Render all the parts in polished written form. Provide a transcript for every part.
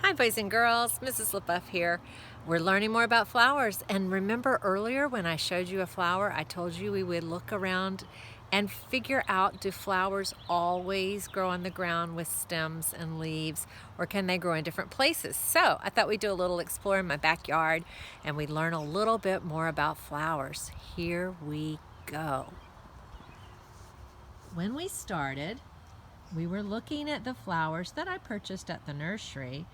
Hi boys and girls, Mrs. LaBeouf here. We're learning more about flowers, and remember earlier when I showed you a flower, I told you we would look around and figure out, do flowers always grow on the ground with stems and leaves, or can they grow in different places? So I thought we'd do a little explore in my backyard and we'd learn a little bit more about flowers. Here we go. When we started, we were looking at the flowers that I purchased at the nursery,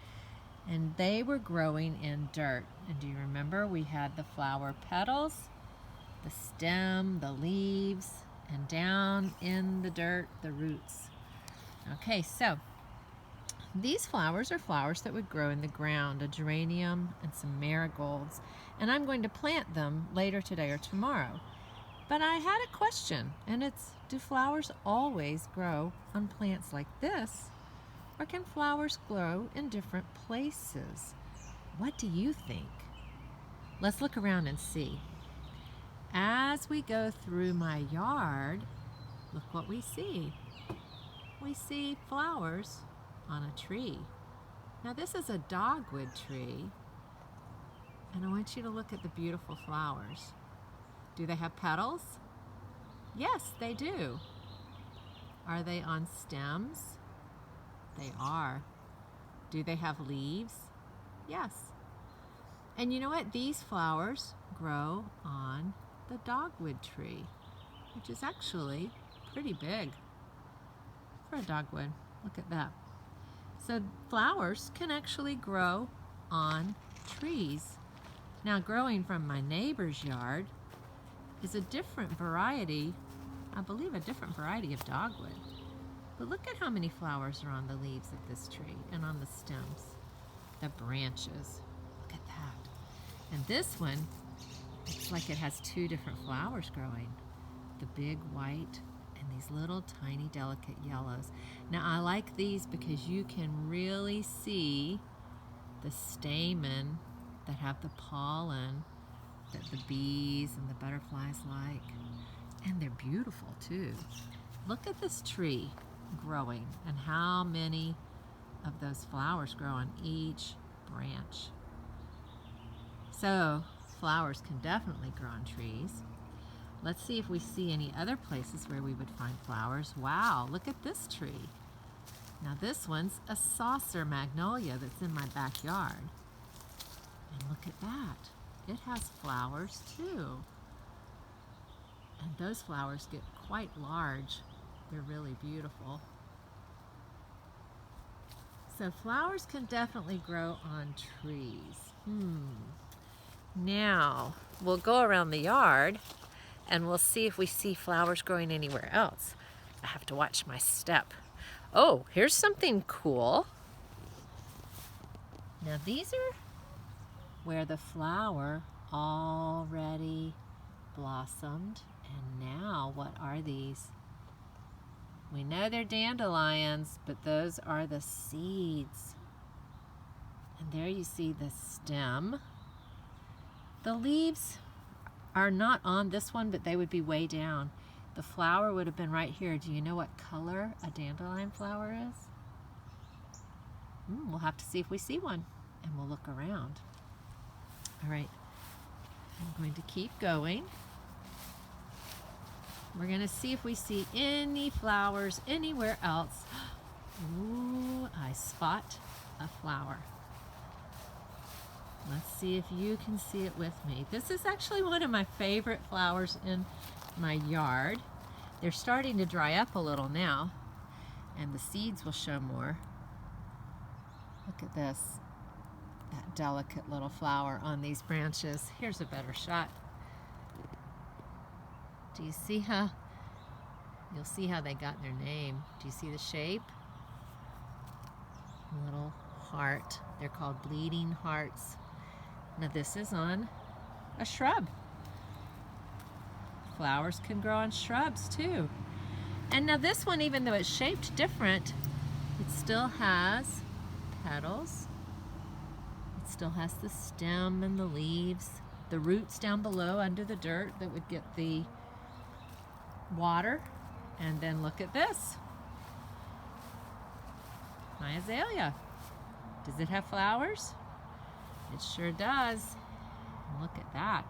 and they were growing in dirt. And do you remember we had the flower petals, the stem, the leaves, and down in the dirt, the roots. Okay, so these flowers are flowers that would grow in the ground, a geranium and some marigolds, and I'm going to plant them later today or tomorrow. But I had a question, and it's, do flowers always grow on plants like this? Or can flowers grow in different places? What do you think? Let's look around and see. As we go through my yard, look what we see. We see flowers on a tree. Now this is a dogwood tree, and I want you to look at the beautiful flowers. Do they have petals? Yes, they do. Are they on stems? They are. Do they have leaves? Yes. And you know what? These flowers grow on the dogwood tree, which is actually pretty big for a dogwood. Look at that. So flowers can actually grow on trees. Now, growing from my neighbor's yard is a different variety, I believe a different variety of dogwood. But look at how many flowers are on the leaves of this tree and on the stems, the branches. Look at that. And this one, it's like it has two different flowers growing, the big white and these little tiny delicate yellows. Now I like these because you can really see the stamen that have the pollen that the bees and the butterflies like. And they're beautiful too. Look at this tree growing and how many of those flowers grow on each branch. So flowers can definitely grow on trees. Let's see if we see any other places where we would find flowers. Wow, look at this tree. Now this one's a saucer magnolia that's in my backyard. And look at that. It has flowers too. And those flowers get quite large. They're really beautiful. So flowers can definitely grow on trees. Now, we'll go around the yard and we'll see if we see flowers growing anywhere else. I have to watch my step. Oh, here's something cool. Now these are where the flower already blossomed. And now, what are these? We know they're dandelions, but those are the seeds. And there you see the stem. The leaves are not on this one, but they would be way down. The flower would have been right here. Do you know what color a dandelion flower is? We'll have to see if we see one, and we'll look around. All right, I'm going to keep going. We're going to see if we see any flowers anywhere else. Ooh, I spot a flower. Let's see if you can see it with me. This is actually one of my favorite flowers in my yard. They're starting to dry up a little now, and the seeds will show more. Look at this, that delicate little flower on these branches. Here's a better shot. Do you see how, you'll see how they got their name. Do you see the shape? A little heart. They're called bleeding hearts. Now this is on a shrub. Flowers can grow on shrubs too. And now this one, even though it's shaped different, it still has petals. It still has the stem and the leaves, the roots down below under the dirt that would get the water. And then look at this, my azalea. Does it have flowers? It sure does. Look at that.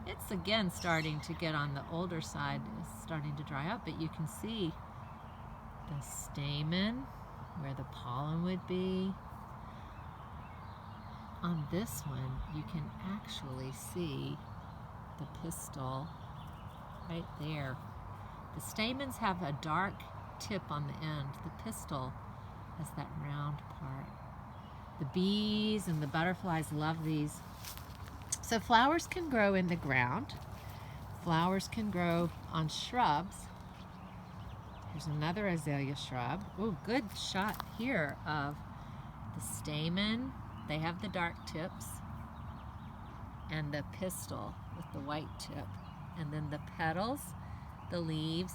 It's again starting to get on the older side. It's starting to dry up, but you can see the stamen where the pollen would be. On this one, you can actually see the pistil right there. The stamens have a dark tip on the end. The pistil has that round part. The bees and the butterflies love these. So flowers can grow in the ground. Flowers can grow on shrubs. Here's another azalea shrub. Oh, good shot here of the stamen. They have the dark tips, and the pistil with the white tip. And then the petals, the leaves,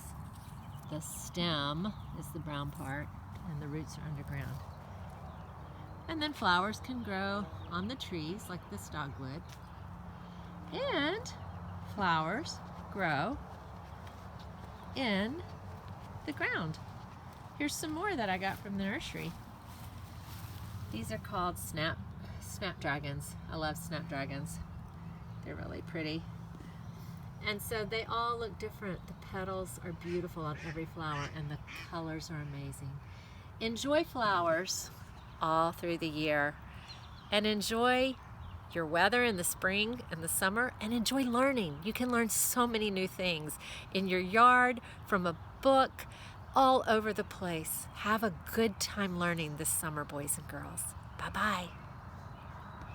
the stem is the brown part, and the roots are underground. And then flowers can grow on the trees like this dogwood. And flowers grow in the ground. Here's some more that I got from the nursery. These are called Snapdragons. I love Snapdragons. They're really pretty. And so they all look different. The petals are beautiful on every flower, and the colors are amazing. Enjoy flowers all through the year, and enjoy your weather in the spring and the summer, and enjoy learning. You can learn so many new things in your yard, from a book, all over the place. Have a good time learning this summer, boys and girls. Bye-bye.